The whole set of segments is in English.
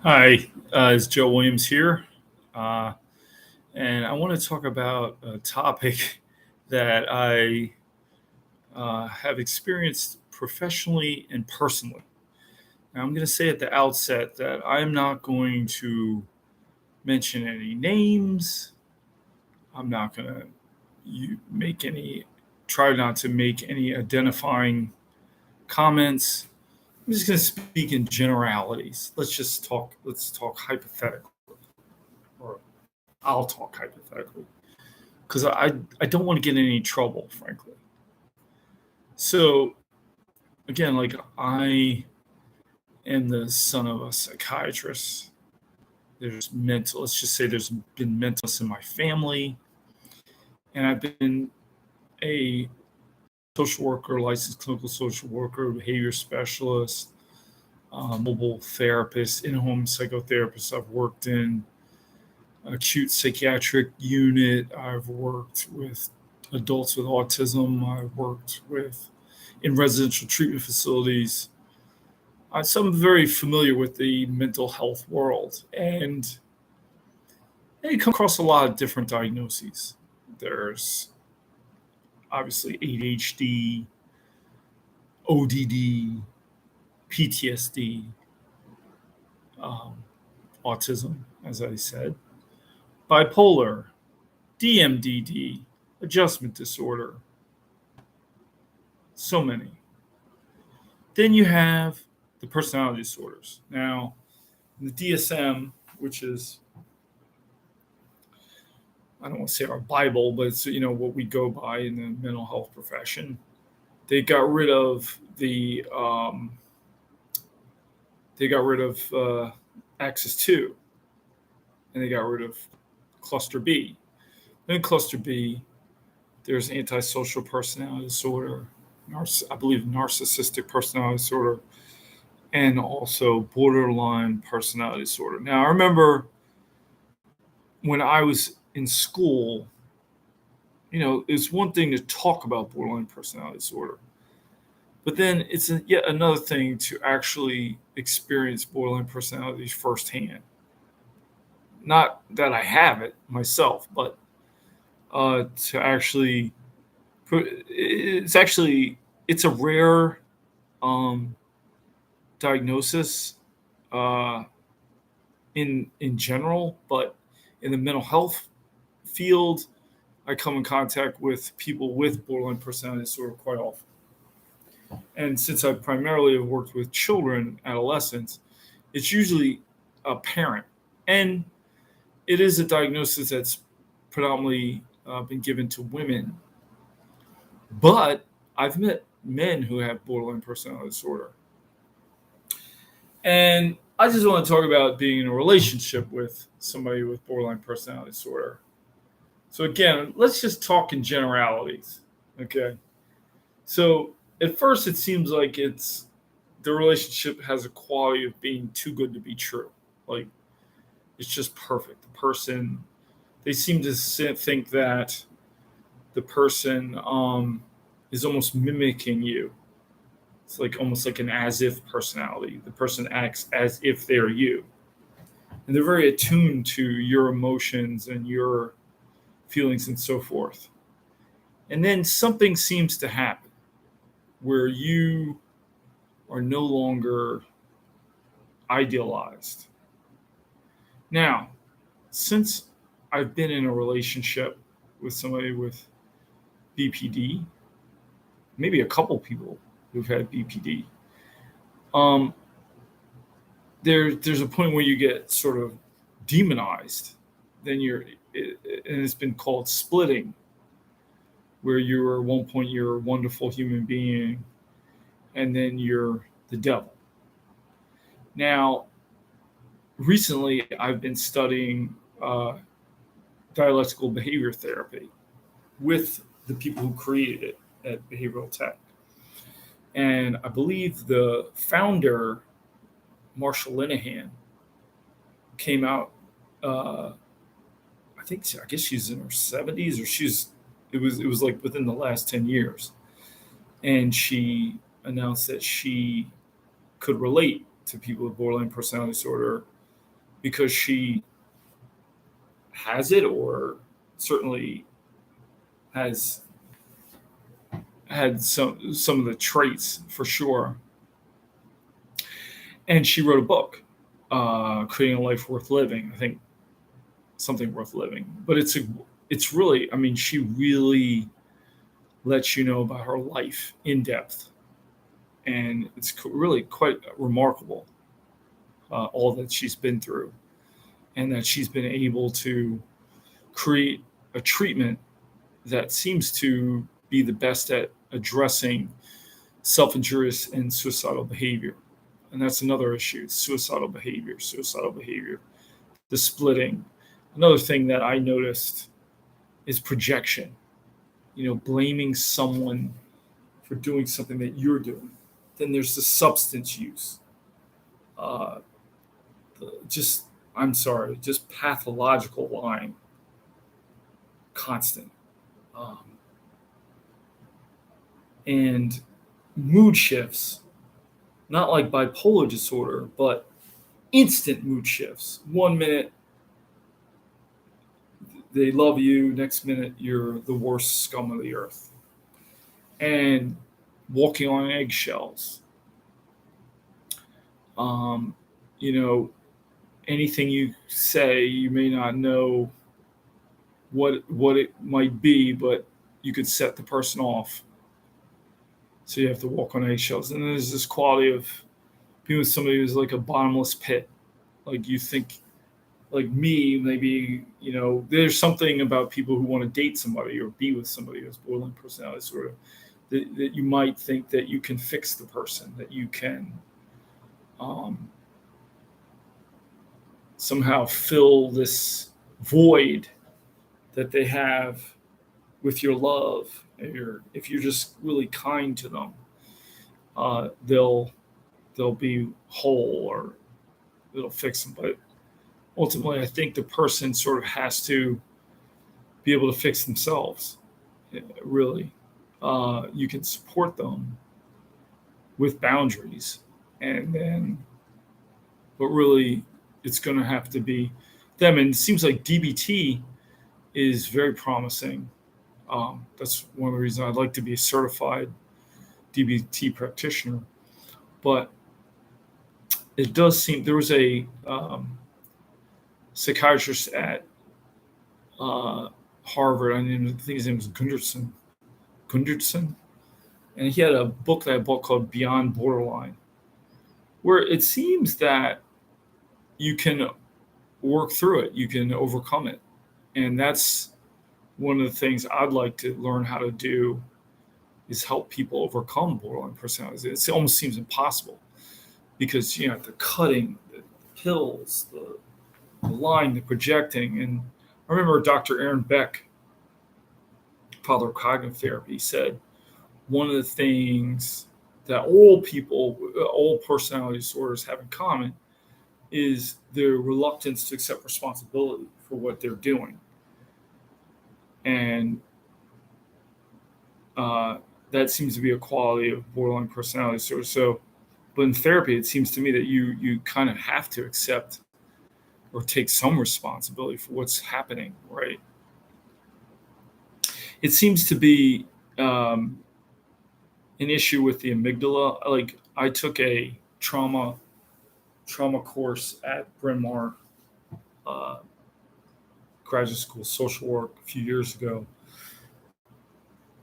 Hi, it's Joe Williams here, uh, and I want to talk about a topic that I have experienced professionally and personally. Now, I'm going to say at the outset that I'm not going to mention any names. I'm not going to make any, try not to make any identifying comments. I'm just going to speak in generalities. Let's talk hypothetically, or I'll talk hypothetically because I don't want to get in any trouble, frankly. So again, like I am the son of a psychiatrist. There's mental. Let's just say there's been mental illness in my family, and I've been a social worker, licensed clinical social worker, behavior specialist, mobile therapist, in-home psychotherapist. I've worked in acute psychiatric unit. I've worked with adults with autism. I've worked with in residential treatment facilities. So I'm very familiar with the mental health world, and you come across a lot of different diagnoses. There's obviously ADHD, ODD, PTSD, um, autism, as I said, bipolar, DMDD, adjustment disorder, so many. Then you have the personality disorders. Now, the DSM, which is I don't want to say our Bible, but it's what we go by in the mental health profession. They got rid of Axis two, and they got rid of Cluster B. In Cluster B, there's antisocial personality disorder, I believe narcissistic personality disorder, and also borderline personality disorder. Now, I remember when I was in school, it's one thing to talk about borderline personality disorder, but then it's yet another thing to actually experience borderline personality firsthand. Not that I have it myself, but to actually, it's a rare um, diagnosis uh, in general, but in the mental health field, I come in contact with people with borderline personality disorder quite often. And since I primarily have worked with children, adolescents, it's usually a parent. And it is a diagnosis that's predominantly been given to women. But I've met men who have borderline personality disorder. And I just want to talk about being in a relationship with somebody with borderline personality disorder. So, again, let's just talk in generalities. Okay. So, at first, it seems like the relationship has a quality of being too good to be true. Like, it's just perfect. They seem to think that the person is almost mimicking you. It's like almost like an as if personality. The person acts as if they're you. And they're very attuned to your emotions and your feelings and so forth. And then something seems to happen where you are no longer idealized. Now, since I've been in a relationship with somebody with BPD, maybe a couple people who've had BPD, um, there's a point where you get sort of demonized. Then and it's been called splitting, where you're at one point you're a wonderful human being, and then you're the devil. Now, recently I've been studying dialectical behavior therapy with the people who created it at Behavioral Tech. And I believe the founder, Marsha Linehan, came out. Uh, I guess she's in her 70s, or it was like within the last 10 years, and she announced that she could relate to people with borderline personality disorder because she has it, or certainly has had some of the traits for sure. And she wrote a book, creating a life worth living. I think something worth living. But it's really, I mean, she really lets you know about her life in depth, and it's really quite remarkable, all that she's been through, and that she's been able to create a treatment that seems to be the best at addressing self-injurious and suicidal behavior. And that's another issue: suicidal behavior, the splitting. Another thing that I noticed is projection. Blaming someone for doing something that you're doing. Then there's the substance use. Uh, just, I'm sorry, just pathological lying, constant. Um, and mood shifts, not like bipolar disorder, but instant mood shifts. 1 minute they love you, next minute you're the worst scum of the earth. And walking on eggshells. Um, you know, anything you say, you may not know what it might be, but you could set the person off. So you have to walk on eggshells. And then there's this quality of being with somebody who's like a bottomless pit. Like you think, like me, maybe, there's something about people who want to date somebody or be with somebody who has borderline personality disorder, that you might think that you can fix the person, that you can um, somehow fill this void that they have with your love. If you're just really kind to them, they'll be whole, or it'll fix them. But ultimately, I think the person sort of has to be able to fix themselves. Really, you can support them with boundaries, and then, but really, it's going to have to be them. And it seems like DBT is very promising. That's one of the reasons I'd like to be a certified DBT practitioner. But it does seem there was a psychiatrist at Harvard. I think his name was Gunderson, and he had a book that I bought called Beyond Borderline, where it seems that you can work through it, you can overcome it, and that's one of the things I'd like to learn how to do, is help people overcome borderline personality. It almost seems impossible because the cutting, the pills, the lying, the projecting. And I remember Dr. Aaron Beck, father of cognitive therapy, said one of the things that all personality disorders have in common is their reluctance to accept responsibility for what they're doing. And that seems to be a quality of borderline personality disorder. So, but in therapy, it seems to me that you kind of have to accept or take some responsibility for what's happening, right? It seems to be an issue with the amygdala. Like I took a trauma course at Bryn Mawr uh, graduate school, social work, a few years ago,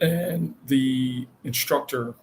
and the instructor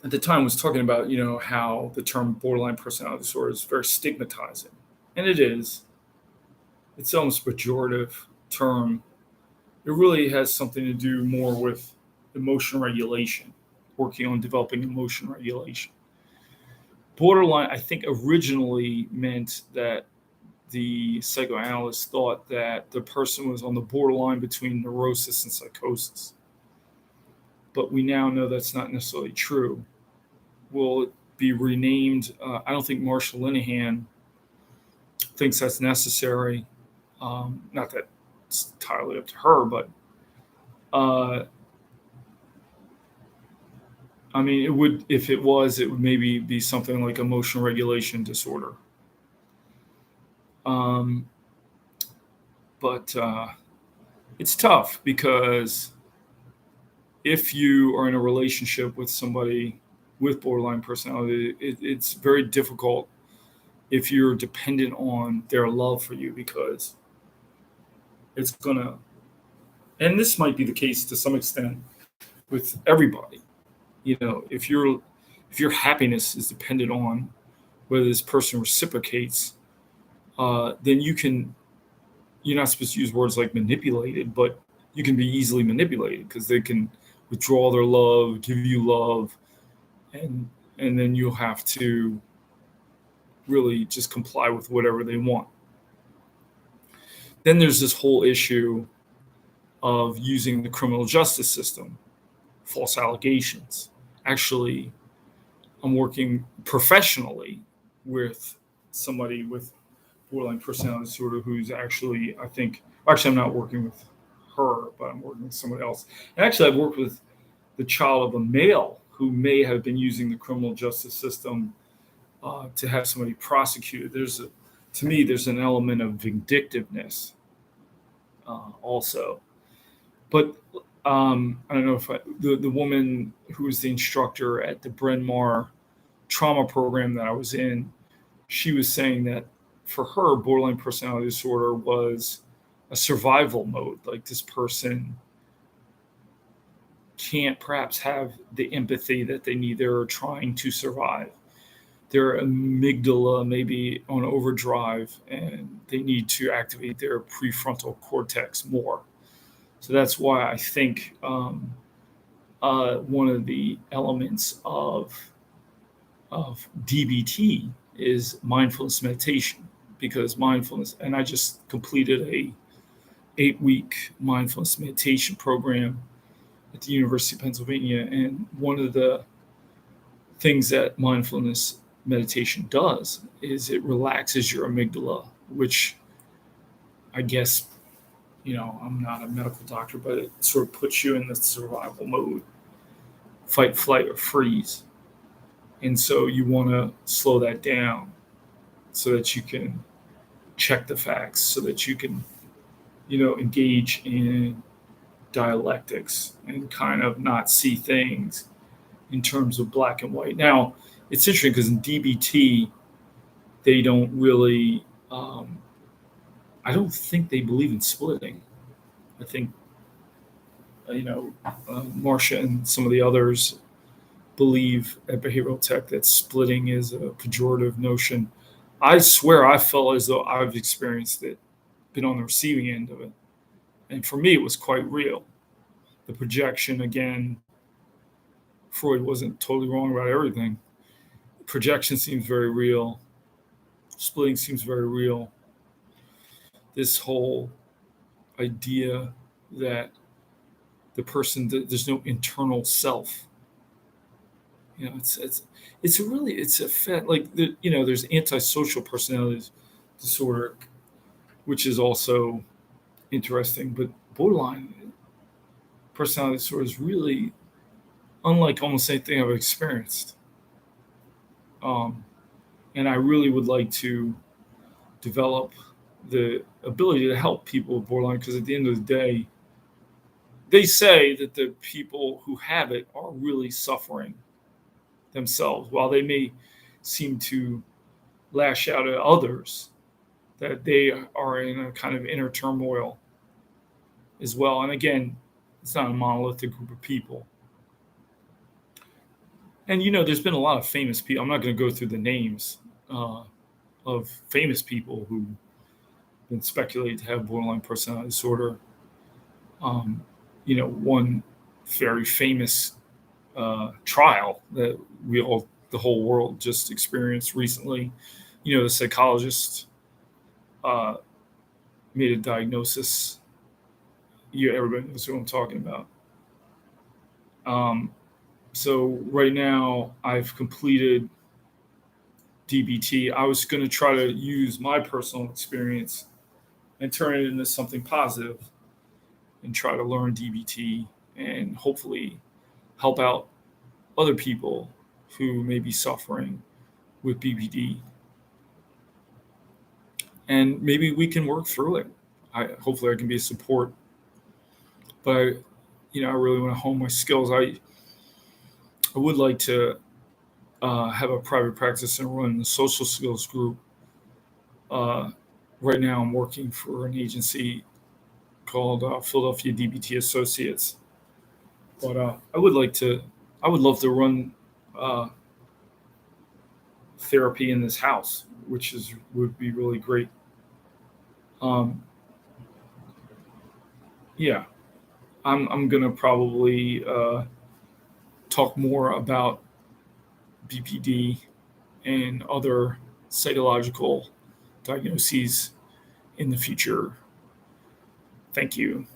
at the time was talking about how the term borderline personality disorder is very stigmatizing, and it is. It's almost a pejorative term. It really has something to do more with emotion regulation, working on developing emotion regulation. Borderline, I think, originally meant that the psychoanalyst thought that the person was on the borderline between neurosis and psychosis. But we now know that's not necessarily true. Will it be renamed? I don't think Marsha Linehan thinks that's necessary. Not that it's entirely up to her, but uh, I mean, it would, if it was, it would maybe be something like emotional regulation disorder. Um, but it's tough because if you are in a relationship with somebody with borderline personality, it's very difficult if you're dependent on their love for you because it's gonna, and this might be the case to some extent with everybody. If your happiness is dependent on whether this person reciprocates, then you're not supposed to use words like manipulated, but you can be easily manipulated because they can withdraw their love, give you love, and then you'll have to really just comply with whatever they want. Then there's this whole issue of using the criminal justice system, false allegations. Actually, I'm working professionally with somebody with borderline personality disorder who's actually, I think, actually, I'm not working with her, but I'm working with somebody else. And actually, I've worked with the child of a male who may have been using the criminal justice system to have somebody prosecuted. To me, there's an element of vindictiveness also. But I don't know if the woman who was the instructor at the Bryn Mawr trauma program that I was in, she was saying that for her, borderline personality disorder was a survival mode. Like this person can't perhaps have the empathy that they need. They're trying to survive. Their amygdala may be on overdrive and they need to activate their prefrontal cortex more. So that's why I think one of the elements of DBT is mindfulness meditation, because mindfulness, and I just completed a 8-week mindfulness meditation program at the University of Pennsylvania, and one of the things that mindfulness meditation does is it relaxes your amygdala, which I guess, I'm not a medical doctor, but it sort of puts you in the survival mode, fight, flight, or freeze. And so you want to slow that down so that you can check the facts, so that you can, engage in dialectics and kind of not see things in terms of black and white. Now, it's interesting because in DBT, they don't really, I don't think they believe in splitting. I think, Marcia and some of the others believe at behavioral tech that splitting is a pejorative notion. I swear I felt as though I've experienced it, been on the receiving end of it. And for me, it was quite real. The projection, again, Freud wasn't totally wrong about everything. Projection seems very real. Splitting seems very real. This whole idea that there's no internal self. It's a like there's antisocial personality disorder, which is also interesting, but borderline personality disorder is really unlike almost anything I've experienced. Um, and I really would like to develop the ability to help people with borderline, because at the end of the day, they say that the people who have it are really suffering themselves, while they may seem to lash out at others, that they are in a kind of inner turmoil as well. And again, it's not a monolithic group of people. And there's been a lot of famous people. I'm not going to go through the names of famous people who've been speculated to have borderline personality disorder. One very famous trial that the whole world just experienced recently. The psychologist made a diagnosis. Everybody knows who I'm talking about. So right now, I've completed DBT. I was going to try to use my personal experience and turn it into something positive and try to learn DBT and hopefully help out other people who may be suffering with BPD. and maybe we can work through it. Hopefully I can be a support, but I really want to hone my skills. I would like to have a private practice and run the social skills group. Uh, right now, I'm working for an agency called Philadelphia DBT Associates, but I would love to run uh, therapy in this house, which is would be really great. Um, yeah, I'm gonna probably talk more about BPD and other psychological diagnoses in the future. Thank you.